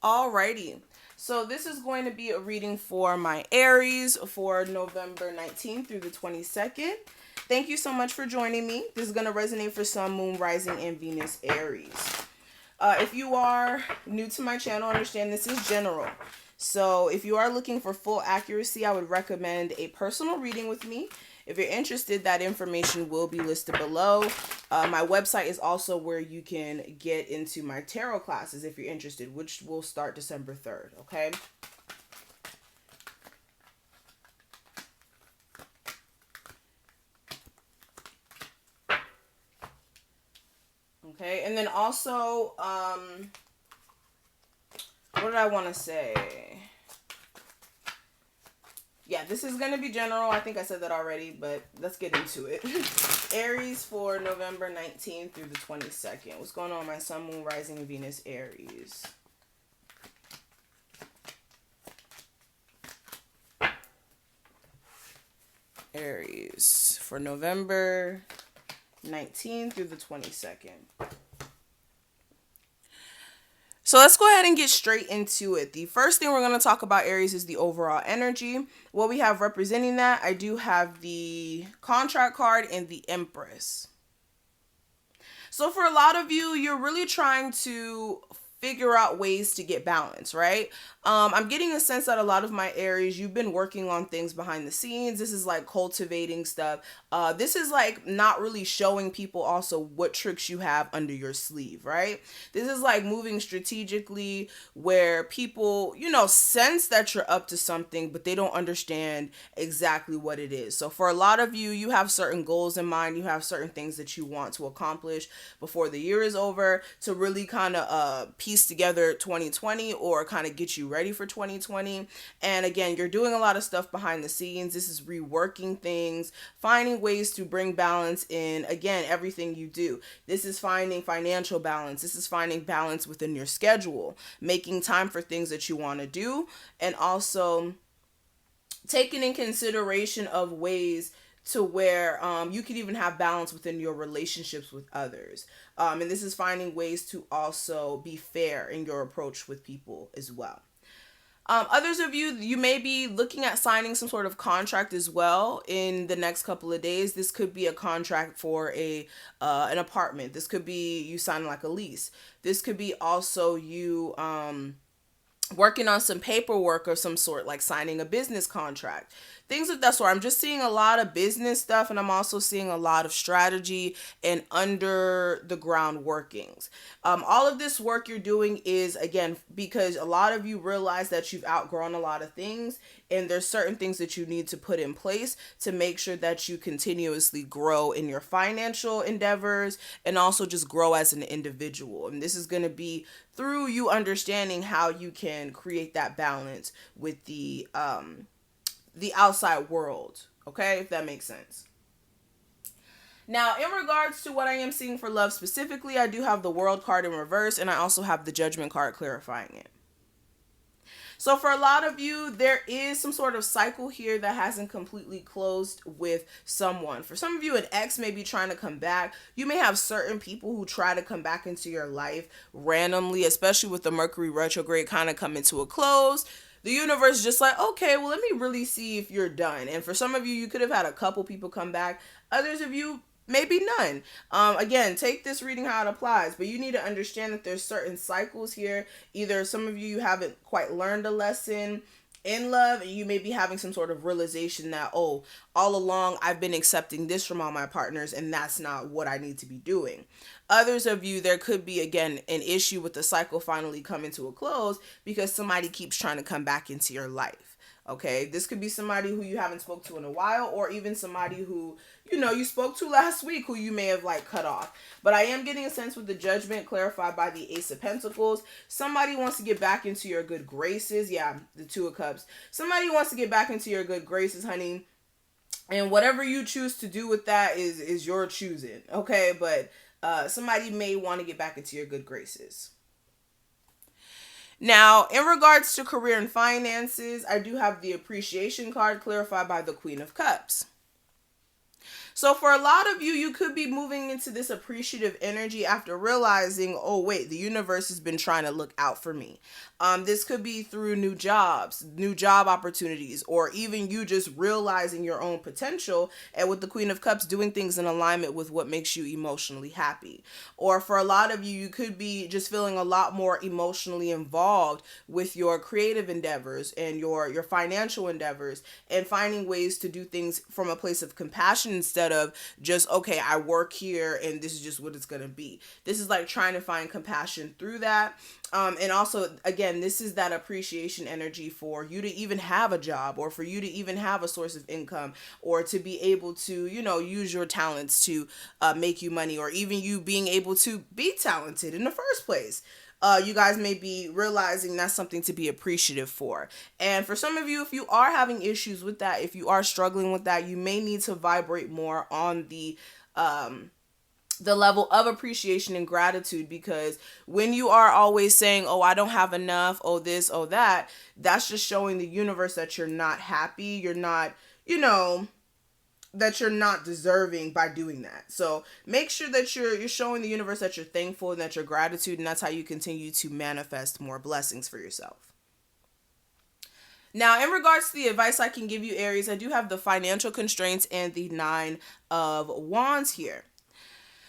Alrighty. So this is going to be a reading for my Aries for November 19th through the 22nd. Thank you so much for joining me. This is going to resonate for Sun, Moon, Rising, and Venus Aries. If you are new to my channel, understand this is general. So if you are looking for full accuracy, I would recommend a personal reading with me. If you're interested, that information will be listed below. My website is also where you can get into my tarot classes if you're interested, which will start December 3rd, okay? Okay, and then also, what did I want to say? Yeah, this is going to be general. I think I said that already, but let's get into it. Aries for November 19th through the 22nd. What's going on, my Sun, Moon, Rising, Venus, Aries? Aries for November 19th through the 22nd. So let's go ahead and get straight into it. The first thing we're going to talk about, Aries, is the overall energy. What we have representing that, I do have the contract card and the Empress. So for a lot of you, you're really trying to figure out ways to get balance, right? I'm getting a sense that a lot of my Aries, you've been working on things behind the scenes. This is like cultivating stuff. This is like not really showing people also what tricks you have under your sleeve, right? This is like moving strategically where people, sense that you're up to something, but they don't understand exactly what it is. So for a lot of you, you have certain goals in mind. You have certain things that you want to accomplish before the year is over to really kind of piece together 2020 or kind of get you ready for 2020. And again, you're doing a lot of stuff behind the scenes. This is reworking things, finding ways to bring balance in, again, everything you do. This is finding financial balance. This is finding balance within your schedule, making time for things that you want to do, and also taking in consideration of ways to where you can even have balance within your relationships with others. And this is finding ways to also be fair in your approach with people as well. Others of you, you may be looking at signing some sort of contract as well in the next couple of days. This could be a contract for an apartment. This could be you signing like a lease. This could be also you working on some paperwork of some sort, like signing a business contract, things of that sort. I'm just seeing a lot of business stuff, and I'm also seeing a lot of strategy and under the ground workings. All of this work you're doing is, again, because a lot of you realize that you've outgrown a lot of things, and there's certain things that you need to put in place to make sure that you continuously grow in your financial endeavors and also just grow as an individual. And this is going to be through you understanding how you can create that balance with the outside world. Okay, if that makes sense. Now, in regards to what I am seeing for love specifically, I do have the World card in reverse, and I also have the Judgment card clarifying it. So for a lot of you, there is some sort of cycle here that hasn't completely closed with someone. For some of you, an ex may be trying to come back. You may have certain people who try to come back into your life randomly, especially with the Mercury retrograde kind of coming to a close. The universe is just like, okay, well, let me really see if you're done. And for some of you, you could have had a couple people come back. Others of you, maybe none. Again, take this reading how it applies, but you need to understand that there's certain cycles here. Either some of you haven't quite learned a lesson in love, and you may be having some sort of realization that, oh, all along I've been accepting this from all my partners, and that's not what I need to be doing. Others of you, there could be, again, an issue with the cycle finally coming to a close because somebody keeps trying to come back into your life. Okay, this could be somebody who you haven't spoke to in a while, or even somebody who, you spoke to last week who you may have like cut off. But I am getting a sense with the Judgment clarified by the Ace of Pentacles. Somebody wants to get back into your good graces. Yeah, the Two of Cups. Somebody wants to get back into your good graces, honey. And whatever you choose to do with that is your choosing. Okay, but somebody may want to get back into your good graces. Now, in regards to career and finances, I do have the Appreciation card clarified by the Queen of Cups. So for a lot of you, you could be moving into this appreciative energy after realizing, oh wait, the universe has been trying to look out for me. This could be through new jobs, new job opportunities, or even you just realizing your own potential, and with the Queen of Cups doing things in alignment with what makes you emotionally happy. Or for a lot of you, you could be just feeling a lot more emotionally involved with your creative endeavors and your financial endeavors, and finding ways to do things from a place of compassion instead of just, okay, I work here and this is just what it's going to be. This is like trying to find compassion through that. And also, again, this is that appreciation energy for you to even have a job, or for you to even have a source of income, or to be able to, use your talents to make you money, or even you being able to be talented in the first place. You guys may be realizing that's something to be appreciative for. And for some of you, if you are having issues with that, if you are struggling with that, you may need to vibrate more on the level of appreciation and gratitude, because when you are always saying, oh, I don't have enough, oh this, oh that, that's just showing the universe that you're not happy, you're not, that you're not deserving by doing that. So make sure that you're showing the universe that you're thankful and that you're gratitude, and that's how you continue to manifest more blessings for yourself. Now, in regards to the advice I can give you, Aries, I do have the financial constraints and the Nine of Wands here.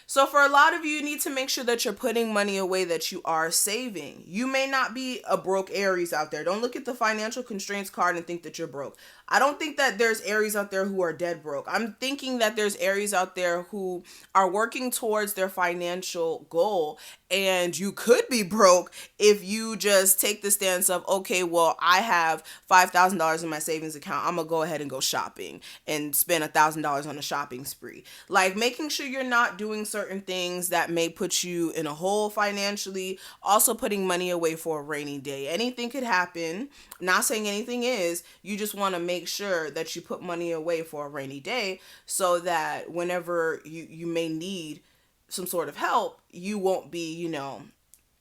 So for a lot of you, you need to make sure that you're putting money away, that you are saving. You may not be a broke Aries out there. Don't look at the financial constraints card and think that you're broke. I don't think that there's Aries out there who are dead broke. I'm thinking that there's Aries out there who are working towards their financial goal, and you could be broke if you just take the stance of, okay, well, I have $5,000 in my savings account. I'm going to go ahead and go shopping and spend $1,000 on a shopping spree. Like making sure you're not doing certain things that may put you in a hole financially. Also putting money away for a rainy day. Anything could happen. Not saying anything is. You just want to make sure that you put money away for a rainy day, so that whenever you may need some sort of help, you won't be,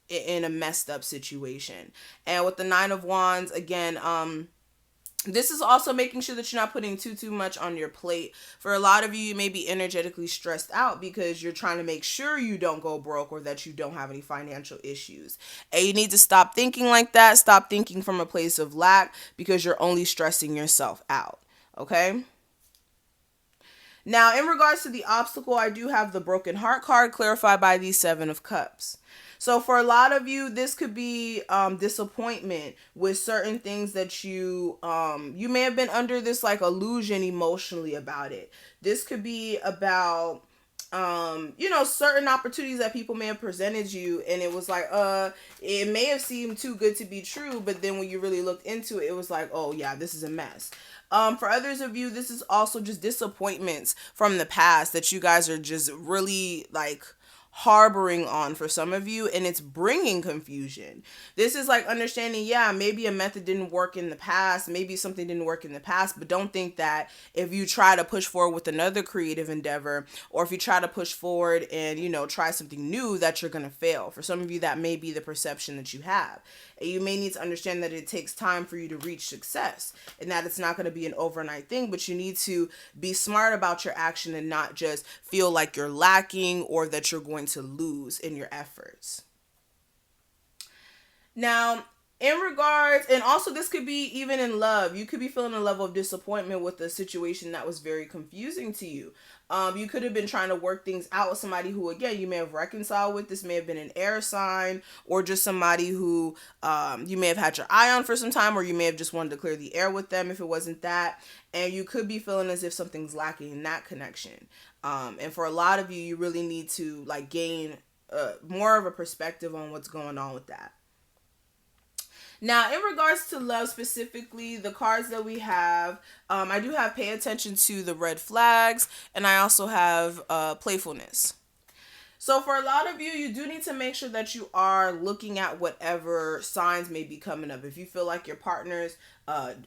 in a messed up situation. And with the Nine of Wands, again, this is also making sure that you're not putting too much on your plate. For a lot of you, you may be energetically stressed out because you're trying to make sure you don't go broke, or that you don't have any financial issues. And you need to stop thinking like that. Stop thinking from a place of lack, because you're only stressing yourself out. Okay? Now, in regards to the obstacle, I do have the broken heart card clarified by the Seven of Cups. So for a lot of you, this could be disappointment with certain things that you may have been under this like illusion emotionally about it. This could be about certain opportunities that people may have presented you, and it was like, it may have seemed too good to be true, but then when you really looked into it, it was like, oh yeah, this is a mess. For others of you, this is also just disappointments from the past that you guys are just really like harboring on for some of you, and it's bringing confusion. This is like understanding, yeah, maybe a method didn't work in the past, maybe something didn't work in the past, but don't think that if you try to push forward with another creative endeavor, or if you try to push forward and try something new, that you're gonna fail. For some of you, that may be the perception that you have. And you may need to understand that it takes time for you to reach success, and that it's not going to be an overnight thing, but you need to be smart about your action and not just feel like you're lacking or that you're going to lose in your efforts. Now, in regards, and also this could be even in love, you could be feeling a level of disappointment with a situation that was very confusing to you. You could have been trying to work things out with somebody who, again, you may have reconciled with. This may have been an air sign, or just somebody who you may have had your eye on for some time, or you may have just wanted to clear the air with them if it wasn't that. And you could be feeling as if something's lacking in that connection. And for a lot of you, you really need to like gain more of a perspective on what's going on with that. Now, in regards to love specifically, the cards that we have, I do have pay attention to the red flags, and I also have playfulness. So for a lot of you, you do need to make sure that you are looking at whatever signs may be coming up. If you feel like your partner's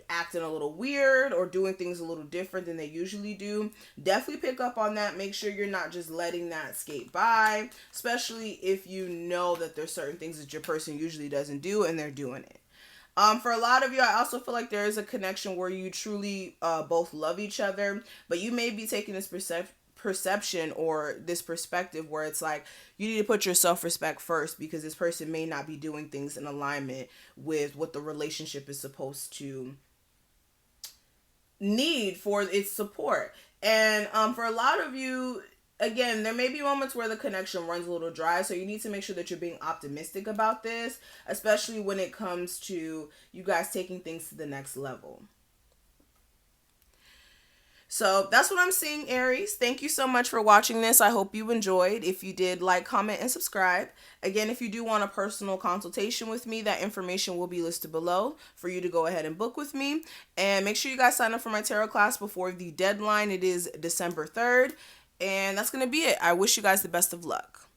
acting a little weird or doing things a little different than they usually do, definitely pick up on that. Make sure you're not just letting that skate by, especially if you know that there's certain things that your person usually doesn't do and they're doing it. For a lot of you, I also feel like there is a connection where you truly both love each other, but you may be taking this perception or this perspective where it's like you need to put your self-respect first, because this person may not be doing things in alignment with what the relationship is supposed to need for its support. And for a lot of you, again, there may be moments where the connection runs a little dry, so you need to make sure that you're being optimistic about this, especially when it comes to you guys taking things to the next level. So that's what I'm seeing, Aries. Thank you so much for watching this. I hope you enjoyed. If you did, like, comment, and subscribe. Again, if you do want a personal consultation with me, that information will be listed below for you to go ahead and book with me. And make sure you guys sign up for my tarot class before the deadline. It is December 3rd. And that's going to be it. I wish you guys the best of luck.